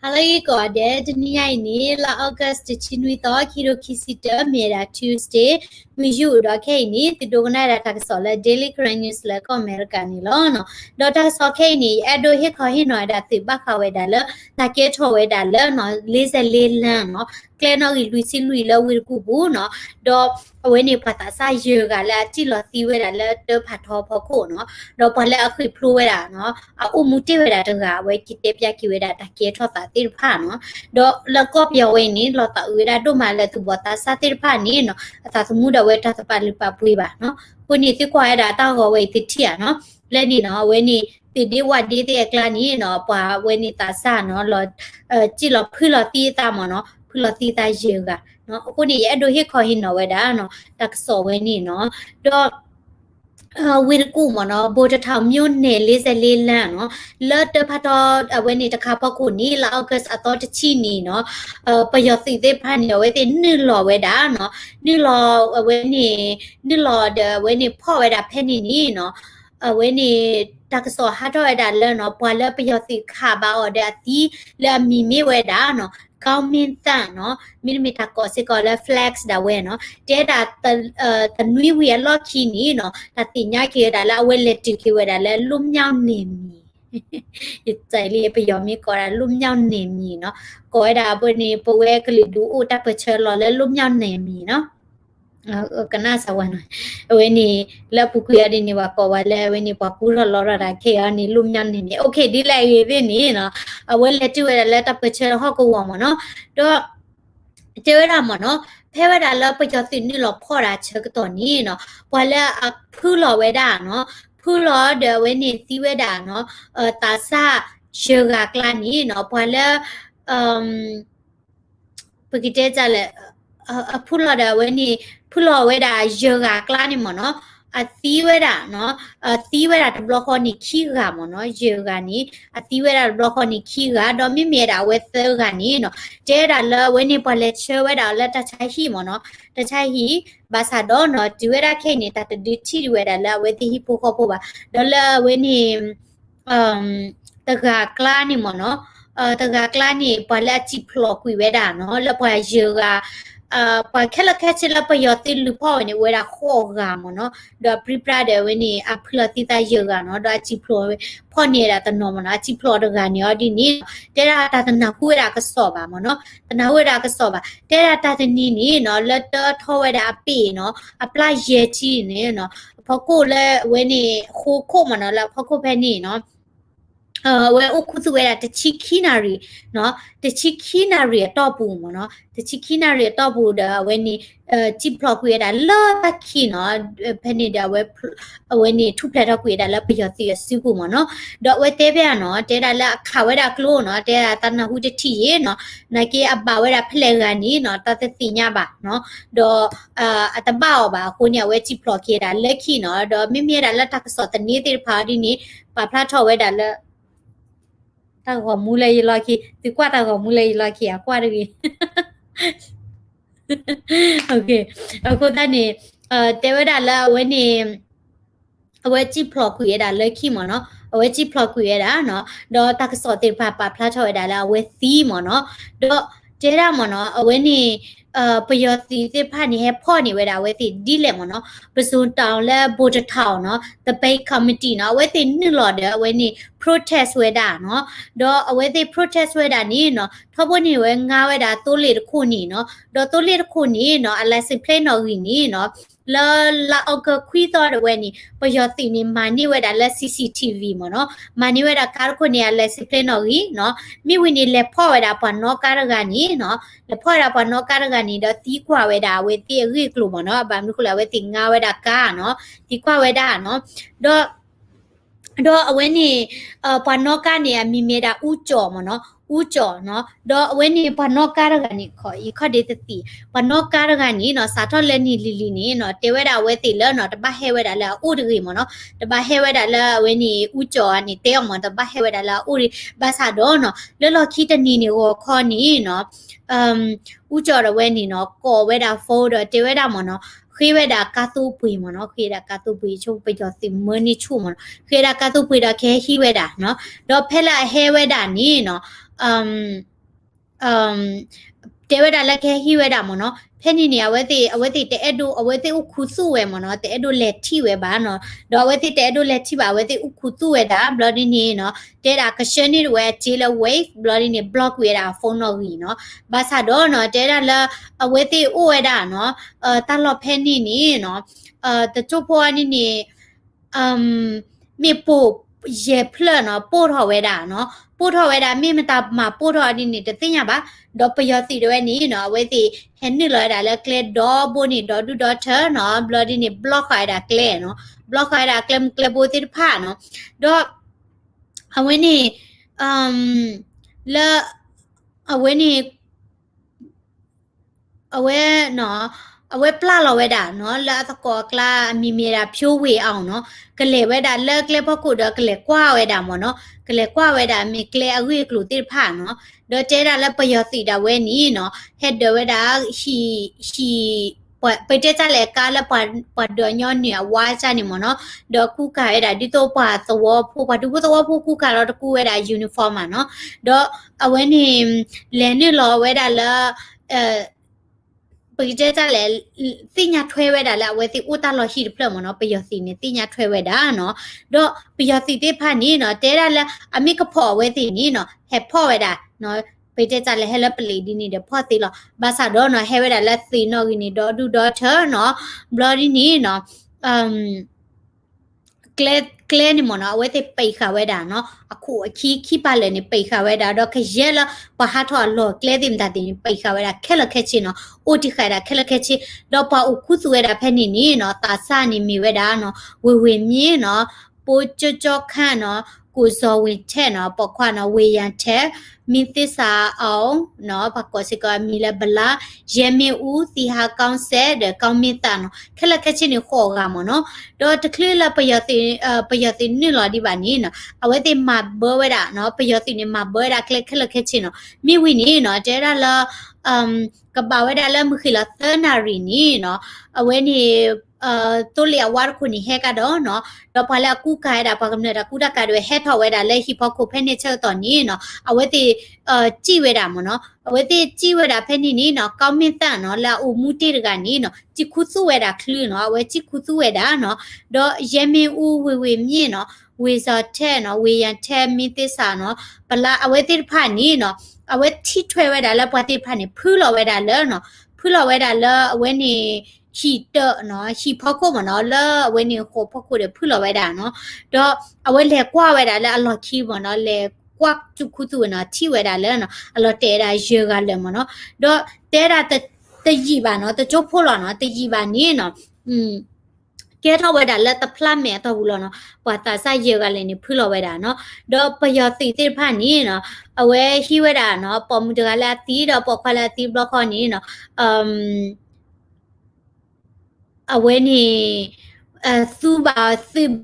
Hallo gode dunia ini la August chinui to kiro kisita mera Tuesday miju do ke ni tidogna ra tak sola daily current news la ko America ni lo no dota so ke ni ado he kho hi no da ti ba kha we da la ta ke tho we da la no 44 lan no kle no gi lui si lui la wir ku bu no do we ni pata sa ye ga la ti lo ti we da la de pha tho pho ko no do pa la a khu plu we da no a u mu ti we da ta ga we ki te pya ki we da ta ke tho ta ti pha no do la ko pya we ni lo ta we da do ma la tu bo ta sa ti pha ni no ta su mu da we ta pa li pa pui ba no ko ni ti kwa da ta go we ti ti no le ni no we ni ti di wa di ti kla ni no pa we ni ta sa no lo chi lo phu lo ti ta mo no phu lo ti ta ye ga no ko ni ya do he kho hin no we da no ta so we ni no doวิรกูมเนาะโบจะทำยุ่นเนลิเซลินแล้วเนาะเลิศเดพัทอเวนิตะคาพกุนี่เราเอาเกสอตอจะชีนี่เนาะประโยชน์สิเดพันเดี๋ยวเวทีนี่รอเวดาเนาะนี่รอเวนี่นี่รอเดเวนี่พ่อเวดาเพนนี่เนาะเวนี่ตักสอฮัทเวดาเลยเนาะพอเลิศประโยชน์สิขาบาอเดตีแล้วมีเวดาเนาะကောင်းမင်းတန်เนาะမိနမီတာကောစီကောလဲ flex ဒါဝဲเนาะတဲတာတနွေဝီလော့ခီနီเนาะတာတင်ညာကေဒါလာဝဲလက်တူကေဝဲဒါလဲလုံမြောင်းနေမီใจလေးပယောမီကောဒါလုံမြောင်းနေမီเนาะကောဒါဘနေပဝဲကလီဒူအိုတာပချဲလောလဲလုံမြောင်းနေမီเนาะကနာစဝနဝဲနေလက်ပုကွေရနေပါကောဝဲလဲဝဲနေပပူရလောရတာခေအနေလုံမြောင်းနေမီโอเคဒီလိုက်ရည်နေเนาะဝဲလက်တူဝဲလက်တပချဲဟောက်ကောဝမเนาะတော့เจอราหมอเนาะแพ้ว่าดาแล้วไปจอดสินี่หรอพ่อราเชกตอนนี้เนาะพอแล้วผู้หล่อเวดาเนาะผู้หล่อเดเวนี่ซีเวดาเนาะตาซาเชกากลานี่เนาะพอแล้วปกิเจจะเลยผู้หล่อเดเวนี่ผู้หล่อเวดาเชกากลานี่หมอเนาะตีเวดาเนาะตีเวดาตบล็อกคอนี่ขี้กาหมอเนาะเจอกานี่ตีเวดาบล็อกคอนี่ขี้กาดอมิเมดาเวเซอร์กานี่เนาะเจดาเลเวนี่พอเลเชเวดาเลตะใช้ฮีหมอเนาะตะใช้ฮีบาซาดอเนาะดิเวดาเคนี่ตะดิทีเวดาเลเวติฮีโปโคโปบาดอเลเวนี่ตะกากลานี่หมอเนาะตะกากลานี่พอเลจิพลอกุยเวดาเนาะแล้วพอเจอกาปะแค่ละแค่ชิละประโยชน์ติลูพ่อเนี่ยเวลาข้อกามเนาะดอปริปราเดวันนี้อพลติตาเยอะกันเนาะดอจิพลพ่อเนี่ยละตนมเนาะจิพลดกันเนี่ยดินี่เดราตาตนาหัวดากสอบอ่ะเนาะตนาหัวดากสอบอ่ะเดราตาตนี่นี่เนาะแล้วตทอเวดาปีเนาะอพลายเยจีเนี่ยเนาะพอกูเลยวันนี้โคมันเนาะแล้วพอกูเพนี่เนาะเวอุคุสุเวดาตชิคินารีเนาะตชิคินารีตอปูมเนาะตชิคินารีตอปูเดเวนี่จิพลอกุยดาลอคิเนาะเพนี่ดาเวนี่ทุพลากุยดาลปยติสิกุมเนาะดอเวเตเบเนาะเตดาละขาวดาคโลเนาะเตดาตนาหูตทีเนาะนาเกอบาเวดาเพลกานี่เนาะตะติญาบะเนาะดออัตบ่าวบาโคเนี่ยเวจิพลอเกดาเลคิเนาะดอมิเมดาละตักสอตนีติพาดินี่ปาพลาทอเวดาละตาหัวมูเลยลอยขี้ติกว่าตาหัวมูเลยลอยขี้กว่าดิโอเคအခုတန်းနေတေဝဒလာဝဲနေအဝဲကြည့်ဖလော့ကွေရတာလက်ခိမနော်အဝဲကြည့်ဖလော့ကွေရတာနော်တော့တက္ကစောတေဖာပါဖလာထော်ရတာလာဝဲသီးမနော်တော့ကျေရမနော်အဝဲနေပယောစီတေဖာနေဟဖော့နေဝဲတာဝဲသီးဒီလေမနော်ပစုံတောင်လဲဘိုတထောင်နော် the bay committee နော်ဝဲသီးနှစ်လော်တယ်ဝဲနေ protest ဝဲတာနော်တော့အဝဲသီး protest ဝဲတာနေနော်ထောဘနေဝဲငါဝဲတာတိုးလေတခုနေနော်တော့တိုးလေတခုနေနော်အလိုက်စပလေးနော်ကြီးနေနော်la oka kwito de weni payoti ni mani weda la CCTV mo no mani weda kar ko ne la siple no gi no mi wini le pho weda pa no kar ga ni no le pho da pa no kar ga ni do ti kwa weda we ti ri klo mo no ba mi ko la we ti nga weda ka no ti kwa weda no doအဝဲနေပနောကနေမိမေတာဥကြော်မနော်ဥကြော်နော်တော့အဝဲနေပနောကရကနေခေါ်ဒေတတိပနောကရကနေနော်စာထော်လက်နီလီလီနေနော်တေဝဲတာဝဲတိလဲနော်တပဟဲဝဲတာလဲဥဒရီမနော်တပဟဲဝဲတာလဲအဝဲနေဥကြော်ကနေတဲအောင်မတပဟဲဝဲတာလဲဥရီဘာသာတော့နော်လောလောခီတနီနေကိုခေါ်နေနော်ဥကြော်ရဝဲနေနော်ကော်ဝဲတာဖိုးတော့တေဝဲတာမနော်ခ ခွေးဝဲတာကာတူပွေမနော်ခွေးတာကာတူပွေချိုးပယောစီမနီချူမနော်ခွေးတာကာတူပွေတော့ခဲဟီဝဲတာနော်တော့ဖဲလာဟဲဝဲတာနီနော်တဲဝဲတာလက်ခဲဟီဝဲတာမနော်ဖဲနေနေအဝဲတိတဲအဲ့ဒိုအဝဲတိဥခုစုဝဲမနော်တဲအဲ့ဒိုလက်ထိဝဲပါနော်တော့အဝဲတိတဲအဲ့ဒိုလက်ထိပါအဝဲတိဥခုစုဝဲတာ bloody နေနော်တဲတာကရှနေဝဲဂျေလဝေး bloody နေ block ဝဲတာဖုန်းတော့ကြီးနော်ဘာသာတော့နော်တဲတာလာအဝဲတိဥဝဲတာနော်တလော့ဖဲနေနေနော်တချို့ဖွားနေနေမြေပို့ရေဖလနော်ပို့ထော်ဝဲတာနော်ပို့ထော်ဝဲတာမြေမတာမှာပို့ထော်နေနေတသိညာပါတော့ပယောစီတွေနေနော်အဝဲတိဟန်နီလော်တာလဲကလေဒေါ်ဘိုနီဒေါ်ဒူဒေါ်တာနော် bloody နေ block ခိုင်းတာကလေနော် block ခိုင်းတာကလေဘိုတိဖာနော်တော့အဝဲနေလာအဝဲနေအဝဲနော်အဝဲပလာလော်ဝဲတာနော်လာသကောကလာမီမီရာဖြိုးဝေအောင်နော်ကလေဝဲတာလက်ကလေဖခုတော့ကလေကွာဝဲတာမော်နော်ကလေကွာဝဲတာမီကလေအဝေကလူတိဖာနော်တော့တဲတာလက်ပယောစီတာဝဲနီနော်ဟက်ဒဝဲတာရှိไปเจလဲကားလပဒညောနေဝါချနေမနော်တော့ခုခါရတာဒီတော့ပါသဝဖို့ပါဒုသဝဖို့ခုခါတော့တကူရတာယူနီဖောင်းမှာနော်တော့အဝဲနေလဲနေလောဝဲတာလာไปเจလဲတိညာထွဲဝဲတာလာဝဲတိဥတလောရှိတယ်ဖလမနော်ပယောစီနေတိညာထွဲဝဲတာနော်တော့ပယောစီတိဖာနေနော်တဲတာလာအမိကဖော်ဝဲတိနေနော်ဟက်ဖော်ဝဲတာနော်ไปเจလဲဟဲလပလီဒီနေတယ်ဖော်တိလောဘာသာတော့နော်ဟဲဝဲတာလက်စီနော်ကြီးနေတော့ဒူဒေါ်တာနော်ဘလော်ဒီနေနော်ကလဲနေမနော်အဝဲတိပိတ်ခါဝဲတာနော်အခုခိပါလဲနေပိတ်ခါဝဲတာတော့ခရဲလာပဟာထော်လောကလဲတင်တာတင်ပိတ်ခါဝဲတာခဲလခဲချင်းနော်အိုတီခါတာခဲလခဲချင်းတော့ပါအခုစုဝဲတာဖက်နေနေနော်တာဆာနေမိဝဲတာနော်ဝေမြင်းနော်ပိုကြောခန့်နော်ကိုစောဝင်ထဲနော်ပခွာနော်ဝေရန်ထဲမင်းသစ္စာအောင်နော်ဘကောစီကမီလဘလာယေမေဦးစီဟာကောင်းဆဲတဲ့ကောင်းမင်းတနော်ခက်လက်ခက်ချင်းခေါ်ကမနော်တော့တကလေးလပယတိနိလောဒီပါနီနော်အဝဲတိမဘောဝဲတာနော်ပယတိနေမဘောတာခက်လက်ခက်ချင်းနော်မိဝိနီနော်တဲရလာကဘာဝဲတာလမခိလာသနာရီနီနော်အဝဲနေတိုလျာဝါခုနီဟဲကတော့နော်တော့ဖလာကူခိုင်တာပါကမနေတာကူတာကတွေဟဲထော်ဝဲတာလဲဟိဖို့ခုဖဲနေချက်တော့နီနော်အဝဲတိကြည့်ဝဲတာမနော်အဝဲတိကြည့်ဝဲတာဖဲနေနီနော်ကောင်းမင်းတန်နော်လာဦးမူတီကနီနော်ကြည့်ခုစုဝဲတာခလူနော်အဝဲကြည့်ခုစုဝဲတာနော်တော့ယေမင်ဦးဝေမြင့်နော်ဝေစော်ထဲနော်ဝေရန်ထဲမင်းသစ္စာနော်ပလာအဝဲတိဖာနီနော်အဝဲထိထွဲဝဲတာလဲပွားတိဖာနေဖူးလော်ဝဲတာလဲနော်ဖူးလော်ဝဲတာလဲအဝဲနေရှိတော့နော်ရှိဖောက်ခုမနော်လဲအဝဲနေခေါ်ဖောက်ခုတယ်ဖူးလော်ဝဲတာနော်တော့အဝဲလဲကွာဝဲတာလဲအလော်ခီမနော်လဲကွာကျခုသူနော်ထိဝဲတာလဲနော်အလော်တဲတာရေကလဲမနော်တော့တဲတာတကြီးပါနော်တချို့ဖို့လော်နော်တကြီးပါနေနော်ကဲထောက်ဝဲတာလက်တဖလာမဲတော့ဘူးလို့နော်ပွာတာဆိုင်ရေကလည်းနေဖူးလော်ဝဲတာနော်တော့ပယောတိတိဖာနေနော်အဝဲဟီဝဲတာနော်ပေါ်မူတကလာတီးတော့ပေါ်ခလာတီးဘလော့ခေါနေနော်အဝဲနေသူ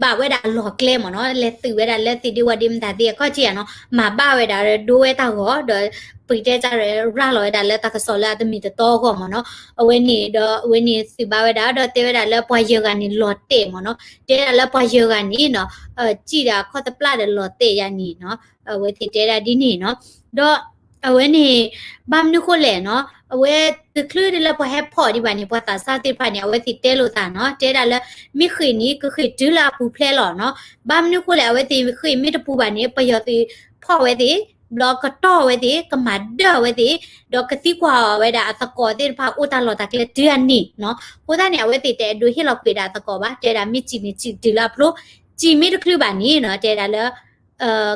ပါဝဲတာလော်ကလဲမနော်လက်သူဝဲတာလက်တီဒီဝဒီမတာတီခေါ်ချီနော်မပါဝဲတာဒိုဝဲတာဟောတော့ပိတဲကြရရလော်တာလက်တကဆောလာတမီတော့ခေါ်မနော်အဝဲနေတော့အဝဲနေစီပါဝဲတာတော့တဲဝဲတာလက်ပွားရကနေလော်တဲ့မနော်တဲတာလက်ပွားရကနေနော်ကြည်တာခေါ်တပလာတဲ့လော်တဲ့ရနေနော်အဝဲတီတဲတာဒီနေနော်တော့အဝဲနေဘာမနုခိုလဲနော်အဝဲတကလူးလည်းပေါ်ဟက်ဖို့ဒီပါနေပေါ်တာစားတိဖာနေအဝဲတီတဲလို့တာနော်တဲတာလည်းမိခိနီကခိဒူလာပူဖလဲလောနော်ဘာမနုခိုလဲအဝဲတီမိခိမိတပူပါနေပယောတီဖို့ဝဲတီဘလော့ကတော့ဝဲတီကမဒဝဲတီဒေါကတိကွာဝဲတာအတကောတိဖာဥတာလောတာကလေဒီအနီနော်ဟိုတာနေအဝဲတီတဲဒူဟီလောက်ပြေတာတကောပါတဲတာမိချီနေချီဒီလာဖလို့ကြည်မိတကလူးပါနေနော်တဲတာလည်း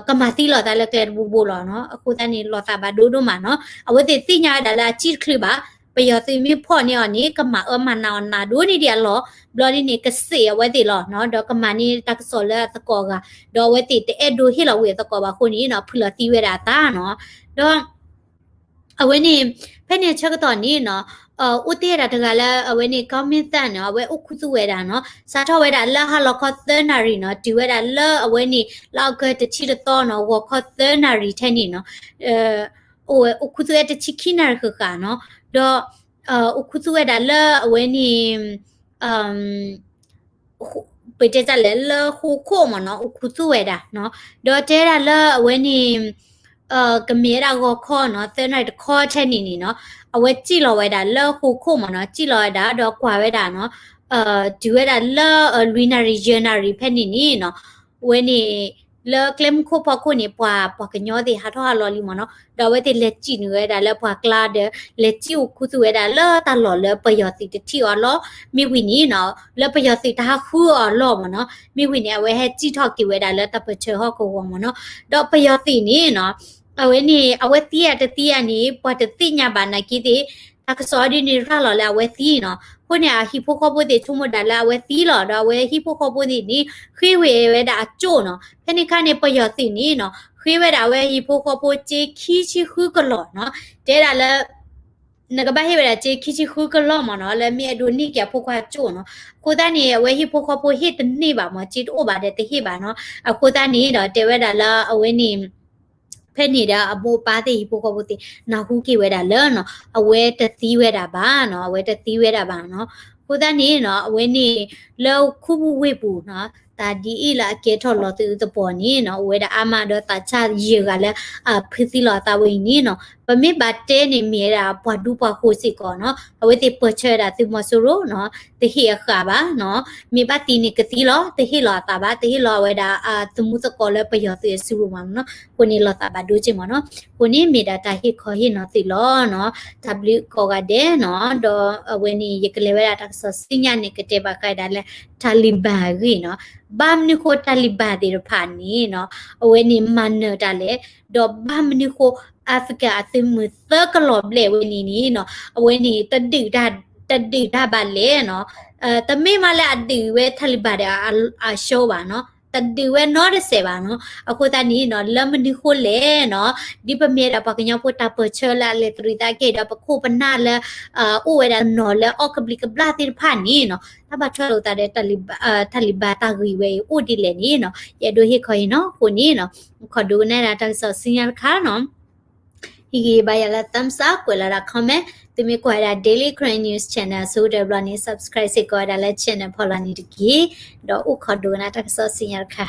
ကမတိလောတာလည်းကဲဘူလောနော်အခုတန်းနေလောတာပါဒိုမှာနော်အဝဲတိညာဒါလာချီခလပါပယောတိမိဖို့နေအနေကမမနာဒိုနေဒီလောဘလော်ဒီနေကစေဝဲတိလောနော်တော့ကမနီတက်ဆောလတကောကတော့ဝဲတိတဲဒိုဟီလောဝဲတကောပါခုနီနော်ဖလတိဝဲတာတာနော်တော့အဝဲနေဖဲနေချက်တော့နေနော်ဥတေရတကလည်းအဝဲနေကောင်းမင်းတန်နော်အဝဲဥခုစုဝဲတာနော်စားထောက်ဝဲတာလာဟာလောခေါ်သနာရီနော်ဒီဝဲတာလာအဝဲနေလောက်ကတချီတော့နော်ဝခေါ်သနာရီထဲနေနော်ဥခုစုဝဲတချီခိနာခကနော်တော့ဥခုစုဝဲတာလာအဝဲနေ ไปเจอจะเลคู่โคมาเนาะคู่ตัวเนาะดอเจราเลเวนี่กเมราก็ข้อเนาะแต่ไหนข้อแช่นี่เนาะเอาไว้จีรอไว้ได้เลคู่โคมาเนาะจีรอได้ดอกกว่าไว้ได้เนาะดูไว้ได้เลลุยนารีเจนารีเพนนี่เนาะเวนี่เลเคลมคู่พอคู่นี่ปกันยอดีฮะท้อฮาลอลิมเนาะดอไว้ที่เลจีนี่ไว้ได้เลปากลาเดเลจิวคู่ตัวไว้ได้เลตลอดเลประโยชน์ติดที่อ๋อล้อมีวินี่เนาะเลประโยชน์ติดถ้าคู่อ๋อล้อมันเนาะมีวินี่เอาไว้ให้จีทอกติไว้ได้เลตะเปเชอฮอกวงมันเนาะดอกประโยชน์ตินี่เนาะเอาไว้นี่เอาไว้เตี้ยนี่ปอดติญาบานาคิดิถ้าก็สอดีนี่ร่าหล่อแล้วเอาไว้ตีเนาะพวกเนี่ยฮิปโปคอปุติทุ่มดาแล้วเอาไว้ตีหล่อดเอาไว้ฮิปโปคอปุตินี่คือเวไว้ดาโจเนาะเพนิคันเนี่ยประโยชน์ตินี่เนาะคือเวดาไว้ฮิปโปคอปุติคิชิคือก็หล่อเนาะเจดาแล้วนกบ้าเฮเวดาเจคิชิคือก็หล่อมาเนาะแล้วมีดูนี่แกพวกว่าโจเนาะกูตานี่ไว้ฮิปโปคอปุเฮตนี่บ่ามาจิตโอบาเดตเฮบ่าเนาะกูตานี่เนาะเจเวดาละเอาไว้นี่ဖက်နေတာအဘူပါတိပိုကဘူတိနာခုကိဝဲတာလဲနော်အဝဲတသီးဝဲတာပါနော်အဝဲတသီးဝဲတာပါနော်ကိုသားနေနော်အဝဲနေလောက်ခုဘူးဝိပူနော်တာဒီအီလာကေထော်လောတူတပေါ်နေနော်ဝဲတာအမတော့တာချရေကလည်းဖစ်စီလောတာဝင်းနေနော်ပမေဘတ်တဲနေမြေတာဘွားဒူပါခိုစီကောနော်အဝဲတိပချဲတာသူမဆူရောနော်တဟိအခါပါနော်မြေဘတ်တီနေကတိလောတဟိလောတာပါတဟိလောဝဲတာသူမှုတကောလည်းပယောတေဆူမှာနော်ကိုနေလောတာပါဒူချင်မနော်ကိုနေမြေတာတာဟိခေါ်ဟိနော်တိလောနော် W ကောကတဲ့နော်တော့အဝဲနေရကလေးဝဲတာတက်ဆစညာနေကတဲ့ပါခိုင်တာလဲတာလီဘန်ကြီးနော်ဘာမနီခိုတာလီဘန်တွေဖာနီနော်အဝဲနေမန်တာလဲတော့ဘာမနီခိုအာဖရိကအသိမှုသကလောဘလေဝဲနေနီနော်အဝဲနေတတိတာပါလေနော်တမေမလည်းအတီဝဲထလီဘတ်အရှောပါနော်တဒီဝဲနော်ရစေပါနော်အခုတနီနော်လမနီခိုလေနော်ဒီပမေတာပကညပိုတာပချလာလေထရီတာကေတာပခုပနာလေအိုဝဲတာနော်လေအော့ကပလီကဘလာတိဖာနီနော်တဘချောလို့တာတဲ့ထလီဘတ်တာဂီဝဲအိုဒီလေနီနော်ရဒိုဟိခေါ်ရင်နော်ကိုနီနော်ခေါ်ဒိုနေတာတက်ဆောစင်ရခါနော်hige bayala thumbs up kwela ra comment tumi kwara daily crane news channel so de blani subscribe se kwara la channel phola ni diki do u khodo na ta so sinyal kha